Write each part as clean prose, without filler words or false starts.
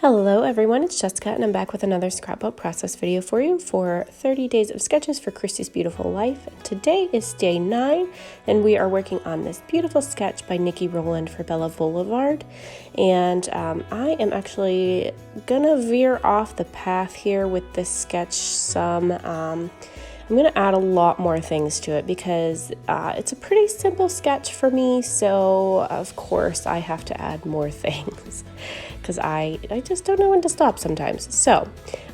Hello everyone, it's Jessica and I'm back with another scrapbook process video for you for 30 days of sketches for Christy's beautiful life. And today is day 9 and we are working on this beautiful sketch by Nikki Rowland for Blvd. And I am actually gonna veer off the path here with this sketch some. I'm going to add a lot more things to it because it's a pretty simple sketch for me, so of course I have to add more things because I just don't know when to stop sometimes. So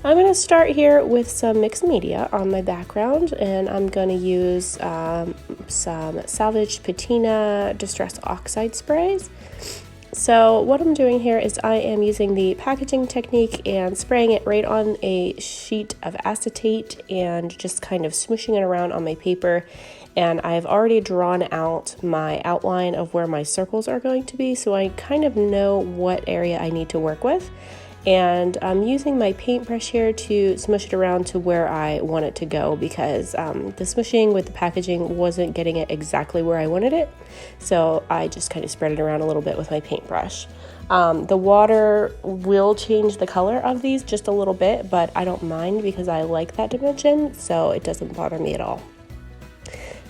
I'm going to start here with some mixed media on my background, and I'm going to use some Salvaged Patina Distress Oxide sprays. So what I'm doing here is I am using the packaging technique and spraying it right on a sheet of acetate and just kind of smooshing it around on my paper. And I've already drawn out my outline of where my circles are going to be, so I kind of know what area I need to work with. And I'm using my paintbrush here to smush it around to where I want it to go because the smushing with the packaging wasn't getting it exactly where I wanted it. So I just kind of spread it around a little bit with my paintbrush. The water will change the color of these just a little bit, but I don't mind because I like that dimension, so it doesn't bother me at all.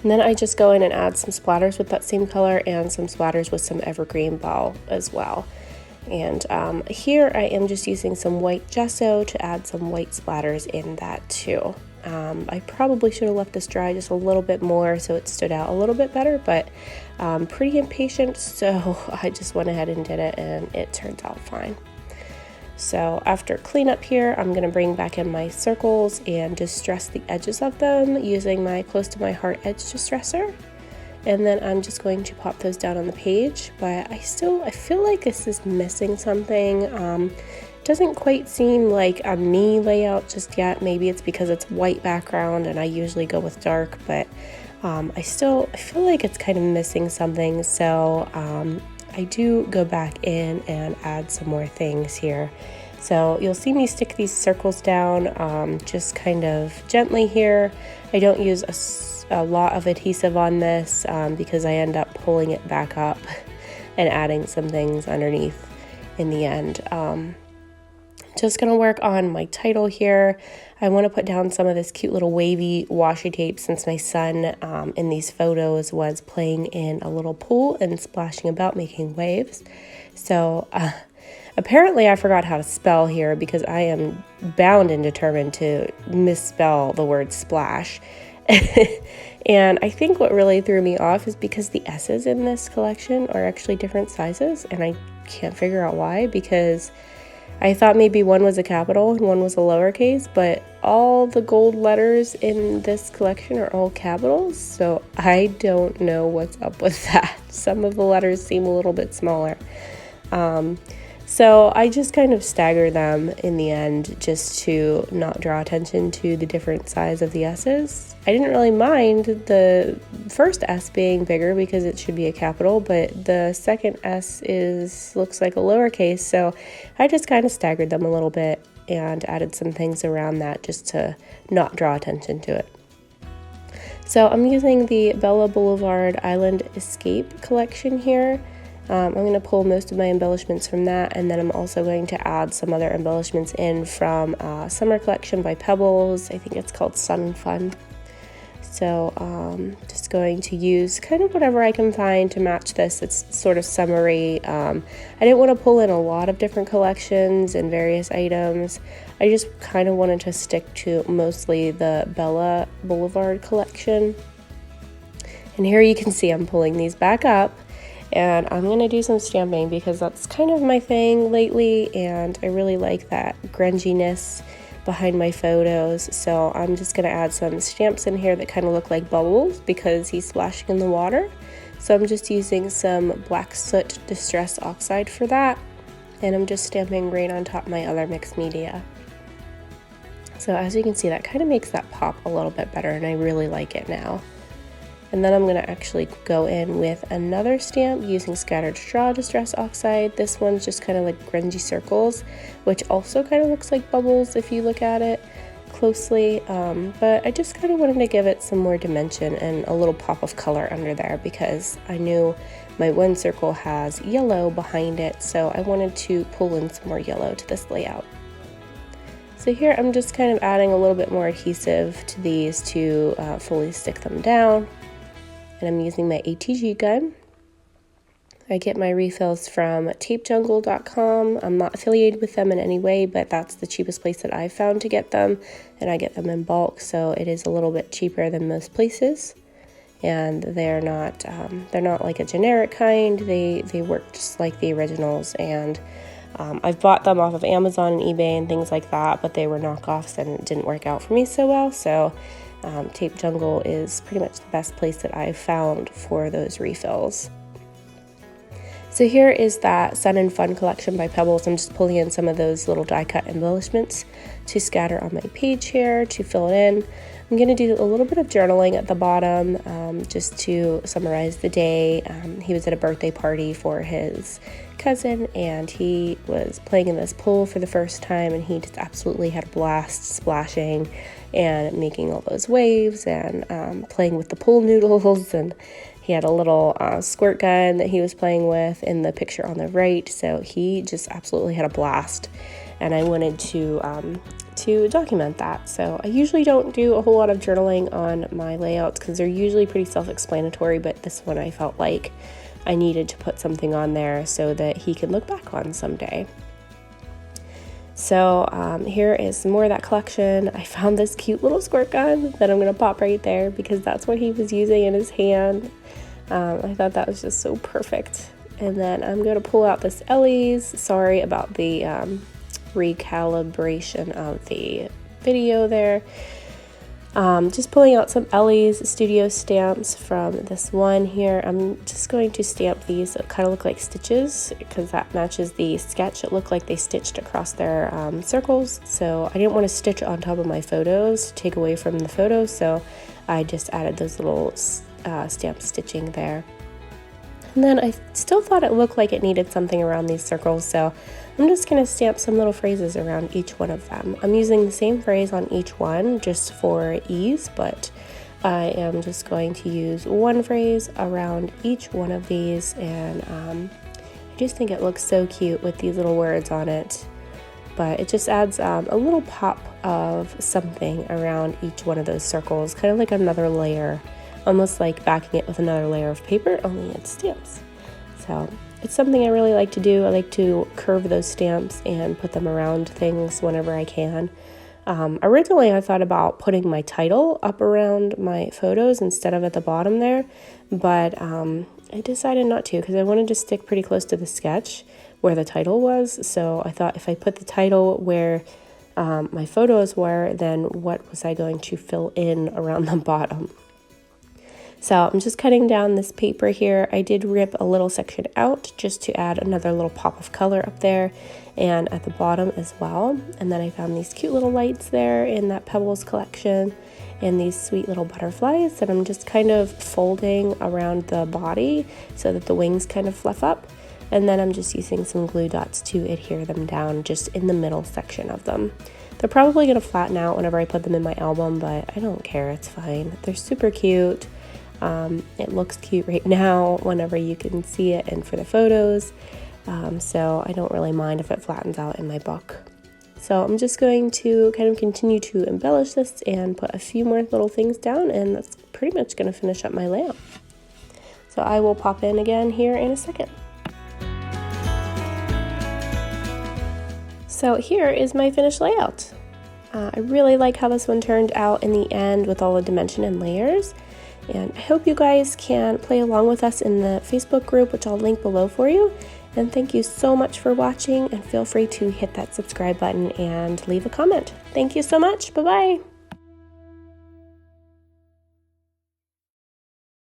And then I just go in and add some splatters with that same color and some splatters with some Evergreen Bough as well. And here I am just using some white gesso to add some white splatters in that too. I probably should have left this dry just a little bit more so it stood out a little bit better, but I'm pretty impatient, so I just went ahead and did it and it turns out fine. So after cleanup here, I'm going to bring back in my circles and distress the edges of them using my close to my heart edge distresser. And then I'm just going to pop those down on the page, but I feel like this is missing something. Doesn't quite seem like a me layout just yet. Maybe it's because it's white background and I usually go with dark, but I feel like it's kind of missing something. So I do go back in and add some more things here. So you'll see me stick these circles down just kind of gently here. I don't use a lot of adhesive on this because I end up pulling it back up and adding some things underneath in the end. Just gonna work on my title here. I want to put down some of this cute little wavy washi tape since my son in these photos was playing in a little pool and splashing about making waves. So apparently I forgot how to spell here because I am bound and determined to misspell the word splash. And I think what really threw me off is because the S's in this collection are actually different sizes, and I can't figure out why, because I thought maybe one was a capital and one was a lowercase, but all the gold letters in this collection are all capitals, so I don't know what's up with that. Some of the letters seem a little bit smaller. So I just kind of stagger them in the end just to not draw attention to the different size of the S's. I didn't really mind the first S being bigger because it should be a capital, but the second S looks like a lowercase, so I just kind of staggered them a little bit and added some things around that just to not draw attention to it. So I'm using the Blvd Island Escape collection here. I'm going to pull most of my embellishments from that, and then I'm also going to add some other embellishments in from summer collection by Pebbles. I think it's called Sun Fun. So just going to use kind of whatever I can find to match this. It's sort of summery. I didn't want to pull in a lot of different collections and various items. I just kind of wanted to stick to mostly the Blvd collection. And here you can see I'm pulling these back up. And I'm going to do some stamping because that's kind of my thing lately, and I really like that grunginess behind my photos. So I'm just going to add some stamps in here that kind of look like bubbles because he's splashing in the water. So I'm just using some black soot distress oxide for that, and I'm just stamping right on top of my other mixed media. So as you can see, that kind of makes that pop a little bit better, and I really like it now. And then I'm going to actually go in with another stamp using Scattered Straw Distress Oxide. This one's just kind of like grungy circles, which also kind of looks like bubbles if you look at it closely. But I just kind of wanted to give it some more dimension and a little pop of color under there because I knew my one circle has yellow behind it, so I wanted to pull in some more yellow to this layout. So here I'm just kind of adding a little bit more adhesive to these to fully stick them down. And I'm using my ATG gun. I get my refills from tapejungle.com. I'm not affiliated with them in any way, but that's the cheapest place that I've found to get them, and I get them in bulk, so it is a little bit cheaper than most places. And they're not like a generic kind. They work just like the originals, and I've bought them off of Amazon and eBay and things like that, but they were knockoffs and it didn't work out for me so well. So Tape Jungle is pretty much the best place that I've found for those refills. So here is that Sun Fun collection by Pebbles. I'm just pulling in some of those little die cut embellishments to scatter on my page here to fill it in. I'm going to do a little bit of journaling at the bottom just to summarize the day. He was at a birthday party for his cousin, and he was playing in this pool for the first time, and he just absolutely had a blast splashing and making all those waves and playing with the pool noodles, and he had a little squirt gun that he was playing with in the picture on the right, so he just absolutely had a blast, and I wanted to document that. So I usually don't do a whole lot of journaling on my layouts because they're usually pretty self-explanatory, but this one I felt like I needed to put something on there so that he can look back on someday. So here is some more of that collection. I found this cute little squirt gun that I'm going to pop right there because that's what he was using in his hand. I thought that was just so perfect. And then I'm going to pull out this Ellie's. Sorry about the recalibration of the video there. Just pulling out some Ellie's Studio stamps from this one here. I'm just going to stamp these that kind of look like stitches because that matches the sketch. It looked like they stitched across their circles, so I didn't want to stitch on top of my photos to take away from the photos, so I just added those little stamp stitching there. And then I still thought it looked like it needed something around these circles, so I'm just going to stamp some little phrases around each one of them. I'm using the same phrase on each one just for ease, but I am just going to use one phrase around each one of these, and I just think it looks so cute with these little words on it. But it just adds a little pop of something around each one of those circles, kind of like another layer, almost like backing it with another layer of paper, only it's stamps. So it's something I really like to do. I like to curve those stamps and put them around things whenever I can. Originally, I thought about putting my title up around my photos instead of at the bottom there, but I decided not to because I wanted to stick pretty close to the sketch where the title was. So I thought if I put the title where my photos were, then what was I going to fill in around the bottom? So I'm just cutting down this paper here. I did rip a little section out just to add another little pop of color up there and at the bottom as well. And then I found these cute little lights there in that Pebbles collection and these sweet little butterflies that I'm just kind of folding around the body so that the wings kind of fluff up. And then I'm just using some glue dots to adhere them down just in the middle section of them. They're probably going to flatten out whenever I put them in my album, but I don't care, it's fine. They're super cute. It looks cute right now whenever you can see it and for the photos, so I don't really mind if it flattens out in my book. So I'm just going to kind of continue to embellish this and put a few more little things down, and that's pretty much going to finish up my layout. So I will pop in again here in a second. So here is my finished layout. I really like how this one turned out in the end with all the dimension and layers. And I hope you guys can play along with us in the Facebook group, which I'll link below for you. And thank you so much for watching, and feel free to hit that subscribe button and leave a comment. Thank you so much. Bye-bye.